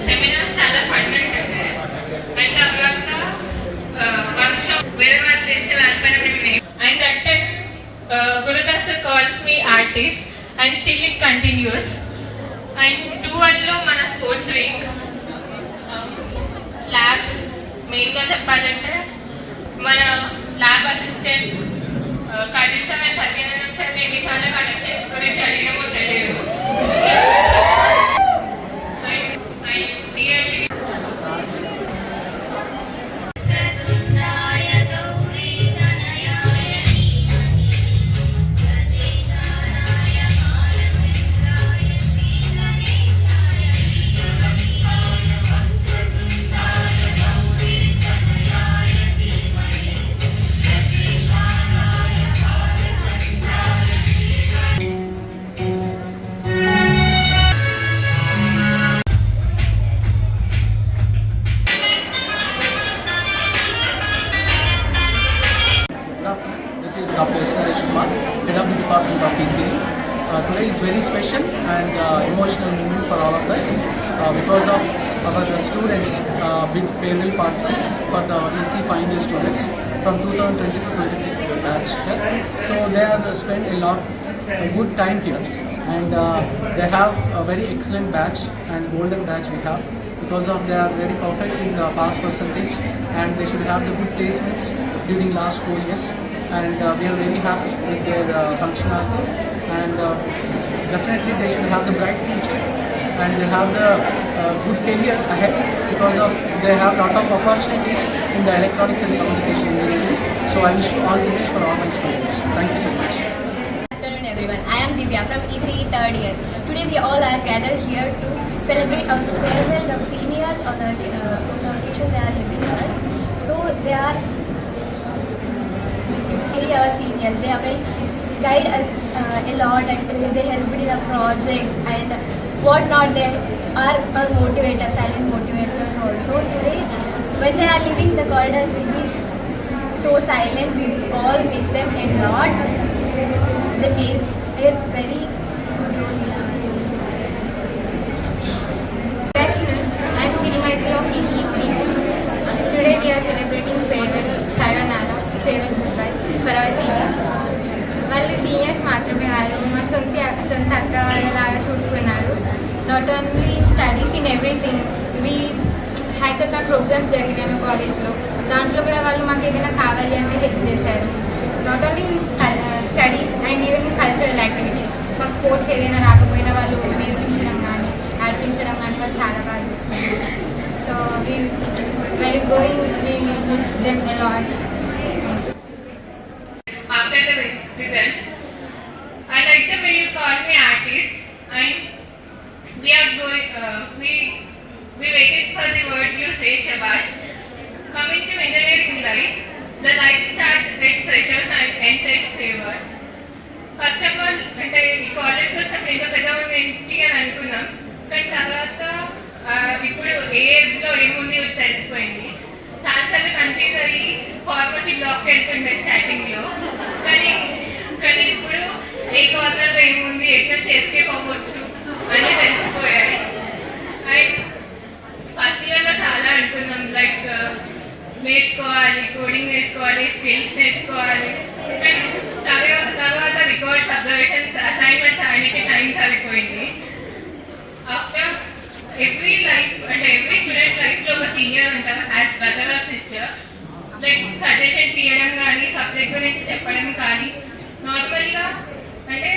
Seminar చాలా fun ఉంటుంది. And తర్వాత వర్క్షాప్ వేరే వాళ్ళు చేసే దానిపైన and that time Gurudas calls me artist and still it continues. And 2-1లో మన స్పోర్ట్స్ వీక్ ల్యాబ్స్ మెయిన్గా చెప్పాలంటే మన ల్యాబ్ అసిస్టెంట్స్ కనీసం మేము సత్యనారాయణ సార్ ఎన్నిసార్లు కనెక్షన్స్ గురించి అడిగినమో తెలియదు. This is Dr. Ishnaresh Kumar, Head of the Department of ECE. Today is very special and emotional moment for all of us because of our students' big farewell party for the ECE final year students from 2020 to 26 batch here. So they have spent a good time here, and they have a very excellent batch and golden batch we have, because of they are very perfect in the pass percentage, and they should have the good placements during last 4 years. And we are very happy with their functionality, and definitely they should have the bright future, and they have the good career ahead, because of they have lot of opportunities in the electronics and communication engineering. So I wish you all the best for all my students. Thank you so much. Good afternoon everyone. I am Divya from ECE 3rd year. Today we all are gathered here to celebrate our farewell of seniors on the occasion they are living on. So they are our seniors. They will guide us a lot, and they help in our projects and what not. They are our motivators, silent motivators also. Today when they are leaving, the corridors will be so silent. We all miss them a lot. They play a very good role in our life. Good afternoon. I am Sirimaitri of ECE 3B. Today we are celebrating farewell, sayonara, farewell goodbye for our seniors. వాళ్ళు seniors మాత్రమే కాదు, మా సొంత అక్క వాళ్ళలాగా చూసుకున్నారు. Not only in studies, in everything. ఇవి hackathon programmes జరిగినాయి మా కాలేజ్లో. దాంట్లో కూడా వాళ్ళు మాకు ఏదైనా కావాలి అంటే హెల్ప్ చేశారు. Not only in studies and even in cultural activities. మాకు స్పోర్ట్స్ ఏదైనా రాకపోయినా వాళ్ళు నేర్పించడం కానీ ఆడిపించడం కానీ వాళ్ళు చాలా బాగా చూసుకున్నారు. So we very going, we miss them a lot. After the results, I like the way you call me artist, and we are going. We waited for the word you say, Shabash. Coming to engineering life, the life starts with pressures and ends at favor. First of all, అంటే ఈ college కోసం ఎంత పెద్దగా ఏంటి అని అనుకున్నాం, కానీ తర్వాత ఇప్పుడు ఏ ఏజ్లో ఏముంది తెలిసిపోయింది. చాలాసార్లు కన్ఫ్యూజ్ అయ్యి ఫార్మసీ బ్లాక్కి వెళ్తుండే స్టార్టింగ్లో, కానీ ఇప్పుడు ఏ కార్నర్లో ఏముంది, ఎట్లా చేసుకోవచ్చు అని తెలిసిపోయాయి. అండ్ ఫస్ట్ ఇయర్లో చాలా అనుకున్నాం, లైక్ నేర్చుకోవాలి, కోడింగ్ నేర్చుకోవాలి, స్కిల్స్ నేర్చుకోవాలి. తర్వాత రికార్డ్స్, అబ్జర్వేషన్స్, అసైన్మెంట్స్ ఆయనకి టైం సరిపోయింది. ఆఫ్టర్ ఎవ్రీ లైఫ్ అంటే ఎవ్రీ స్టూడెంట్ లైఫ్లో ఒక సీనియర్ ఉంటారు, as brother are sister. Like suggestions ఇవ్వడం కానీ, సబ్జెక్ట్ గురించి చెప్పడం కానీ, నార్మల్గా అంటే